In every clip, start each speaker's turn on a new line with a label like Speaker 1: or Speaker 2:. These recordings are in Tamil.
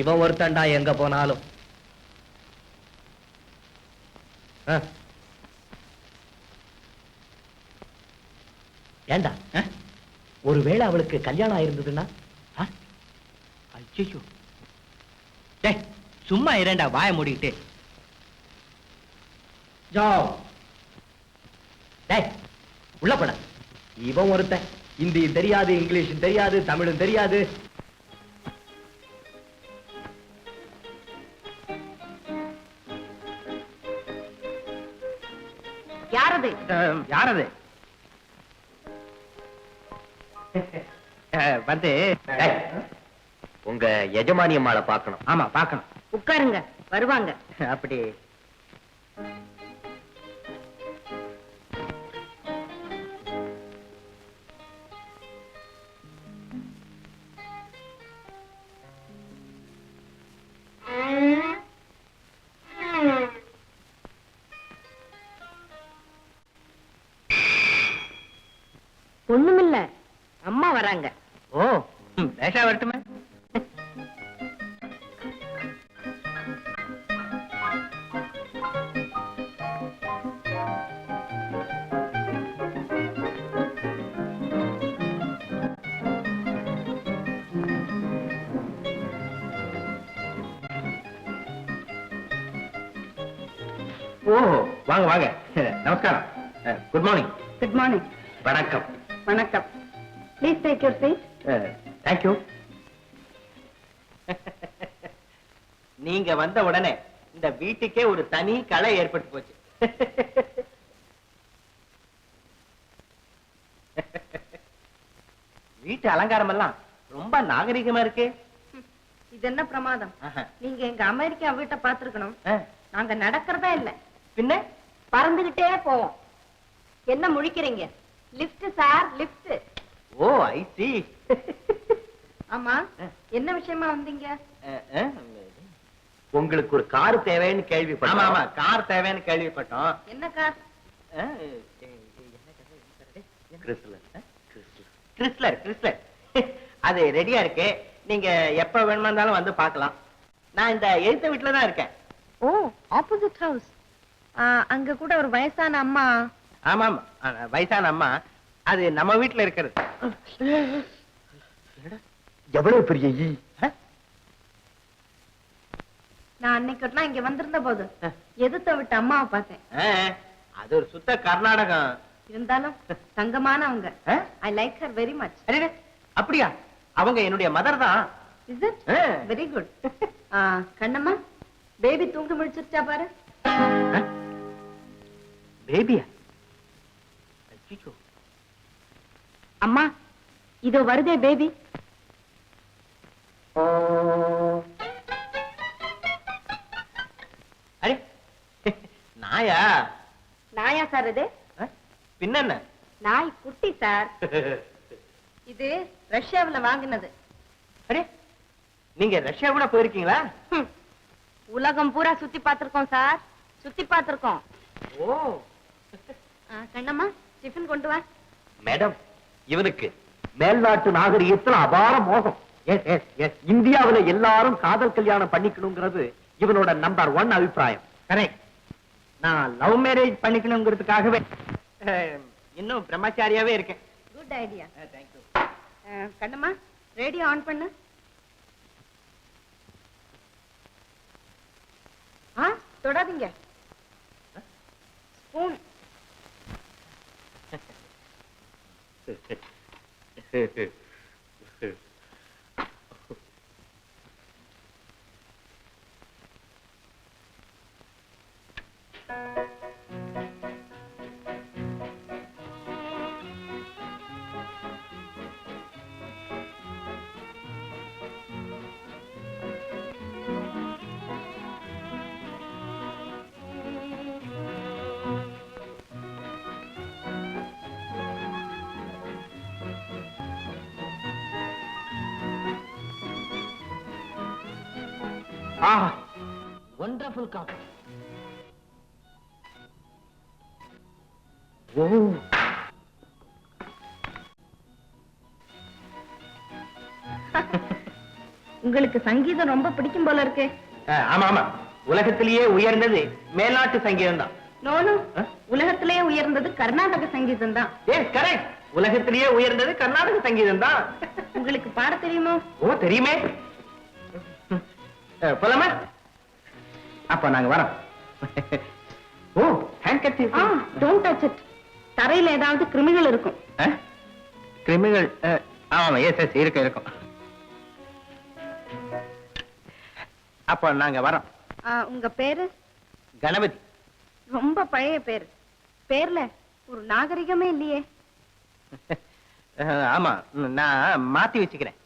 Speaker 1: இவன் ஒருத்தண்டா எங்க போனாலும். ஏண்டா ஒருவேளை அவளுக்கு கல்யாணம் ஆயிருந்ததுன்னா? ஐயோ, சும்மா இரண்டா வாய மூடிக்கிட்டு. உள்ள போட. இவன் ஒருத்தன் ஹிந்தி தெரியாது, இங்கிலீஷும் தெரியாது, தமிழும் தெரியாது.
Speaker 2: யாரது?
Speaker 1: யாரது? வந்து உங்க எஜமானி அம்மாளை பார்க்கணும். ஆமா, பார்க்கணும்.
Speaker 2: உட்காருங்க, வருவாங்க.
Speaker 1: அப்படி
Speaker 2: ஒண்ணுமில்ல, அம்மா வராங்க.
Speaker 1: ஓ, பேஷா வரட்டுமே. ஓ, வாங்க வாங்க. நமஸ்காரம். Good morning.
Speaker 2: Good morning.
Speaker 1: வணக்கம்.
Speaker 2: வணக்கம். Please take your seat.
Speaker 1: Thank you. நீங்க வந்த உடனே இந்த வீட்டுக்கே ஒரு தனி கலை ஏற்பட்டு போச்சு. வீட்டு அலங்காரம் எல்லாம் ரொம்ப நாகரிகமா இருக்கு.
Speaker 2: இது என்ன பிரமாதம்? நீங்க எங்க அமெரிக்கா வீட்டை பார்த்திருக்கணும். நாங்க நடக்கிறதா இல்ல,
Speaker 1: பின்ன
Speaker 2: பறந்துகிட்டே போவோம். என்ன முழிக்கிறீங்க? Lift sir, lift.
Speaker 1: Oh, I see.
Speaker 2: ஆமா, என்ன விஷயமா வந்தீங்க?
Speaker 1: உங்களுக்கு ஒரு கார் தேவைன்னு கேள்விப்பட்டோம். ஆமா, கார் தேவைன்னு கேள்விப்பட்டோம்.
Speaker 2: என்ன கார்?
Speaker 1: கிறிஸ்லர். அது ரெடியா இருக்கு. நீங்க எப்ப வேணுமானாலும் வந்து பார்க்கலாம். நான் இந்த எழுத்த வீட்டுல தான் இருக்கேன்.
Speaker 2: ஓ, ஆப்போசிட் ஹவுஸ். அங்க கூட ஒரு வயசான அம்மா.
Speaker 1: ஆமா, வயசான அம்மா. அது நம்ம வீட்டுல இருக்கிறது. எவ்வளவு பெரிய ஈ.
Speaker 2: நான் அன்னைக்கு இங்க வந்திருந்த போது எதிர்த்த விட்டு அம்மாவை பார்த்தேன்.
Speaker 1: அது ஒரு சுத்த கர்நாடகம்.
Speaker 2: இருந்தாலும் தங்கமானவங்க. I like her very much.
Speaker 1: அப்படியா? அவங்க என்னுடைய மதர் தான்.
Speaker 2: Is it? Very good. Kannamma, baby தூங்க முடிச்சிருச்சா பாரு.
Speaker 1: பேபியா?
Speaker 2: அம்மா, இதோ வருதே பேபி.
Speaker 1: அரே, நாயா?
Speaker 2: நாயா சார் இது?
Speaker 1: பின்ன
Speaker 2: நாய் குட்டி சார். இது ரஷ்யாவுல வாங்கினது.
Speaker 1: அரே, நீங்க ரஷ்யா கூட போயிருக்கீங்களா?
Speaker 2: உலகம் பூரா சுத்தி பார்த்திருக்கோம் சார், சுத்தி பார்த்திருக்கோம்.
Speaker 1: ஓ.
Speaker 2: கண்ணம்மா, டிஃபன் கொண்டு வா.
Speaker 1: மேடம், இவனுக்கு மேல்நாட்டு நாகரிகத்தில் அபார மோகம். இந்தியாவுல எல்லாரும் காதல் கல்யாணம் பண்ணிக்கணுங்கிறது இவனோட நம்பர் 1 அபிப்பிராயம். கரெக்ட். நான் லவ் மேரேஜ் பண்ணிக்கணுங்கிறதுக்காகவே இன்னும் பிரம்மச்சாரியாவே இருக்கேன்.
Speaker 2: Good idea. Thank you. Kannamma, radio on பண்ணு. தொடாதீங்க. ஸ்பூன்.
Speaker 1: Wonderful coffee. Oh.
Speaker 2: உங்களுக்கு சங்கீதம் ரொம்ப பிடிக்கும் போல இருக்கே.
Speaker 1: ஆமா ஆமா, உலகத்திலேயே உயர்ந்தது மேல்நாட்டு சங்கீதம் தான்.
Speaker 2: நோனு, உலகத்திலேயே உயர்ந்தது கர்நாடக சங்கீதம் தான்.
Speaker 1: கரெக்ட், உலகத்திலேயே உயர்ந்தது கர்நாடக சங்கீதம் தான்.
Speaker 2: உங்களுக்கு பாட தெரியுமோ?
Speaker 1: ஓ தெரியுமே. போலாமா? அப்ப நாங்க வரோம். Oh handkerchief.
Speaker 2: Don't touch it. தரையில ஏதாவது கிருமிகள் இருக்கும்.
Speaker 1: கிருமிகள்? ஆமா, எஸ் எஸ், இருக்கும் இருக்கும். அப்ப நாங்க வரோம்.
Speaker 2: உங்க பேரு?
Speaker 1: கணபதி.
Speaker 2: ரொம்ப பழைய பேர். பேர்ல ஒரு நாகரிகமே இல்லையே.
Speaker 1: ஆமா, நான் மாத்தி வச்சுக்கிறேன்.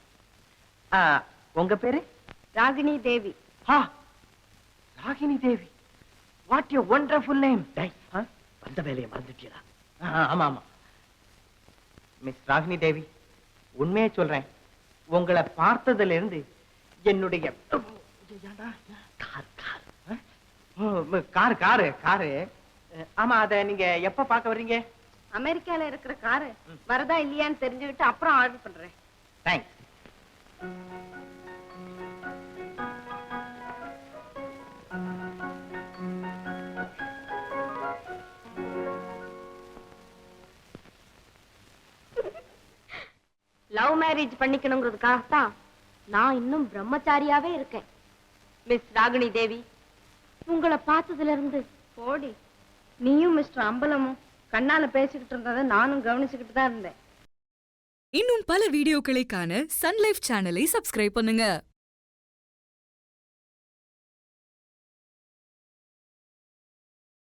Speaker 1: உங்க பேரு?
Speaker 2: ராகினி தேவி.
Speaker 1: ராகினி தேவி, வாட் எ வண்டர்ஃபுல் நேம். வந்த வேலையை மறந்துட்டீங்களா? ஆமா ஆமா. மிஸ் ராகினி தேவி, உண்மையே சொல்றேன், உங்களை பார்த்ததுல இருந்து என்னுடைய காரு காரு காரு. ஆமா, அத நீங்க எப்ப பார்க்க வர்றீங்க?
Speaker 2: அமெரிக்கால இருக்கிற காரு வரதா இல்லையான்னு தெரிஞ்சுக்கிட்டு அப்புறம் ஆர்டர் பண்றேன்.
Speaker 1: தேங்க்ஸ்.
Speaker 2: லவ் மேரேஜ் பண்ணிக்கணுங்கிறதுக்காகத்தான் நான் இன்னும் பிரம்மச்சாரியாவே இருக்கேன். மிஸ் ராகினி தேவி, உங்களை பார்த்ததுல இருந்து போடி. நீயும் மிஸ்டர் அம்பலமும் கண்ணால பேசிக்கிட்டு இருந்ததை நானும் கவனிச்சுக்கிட்டு தான் இருந்தேன்.
Speaker 3: இன்னும் பல வீடியோக்களை காண சன் லைஃப் சேனலை சப்ஸ்கிரைப் பண்ணுங்க.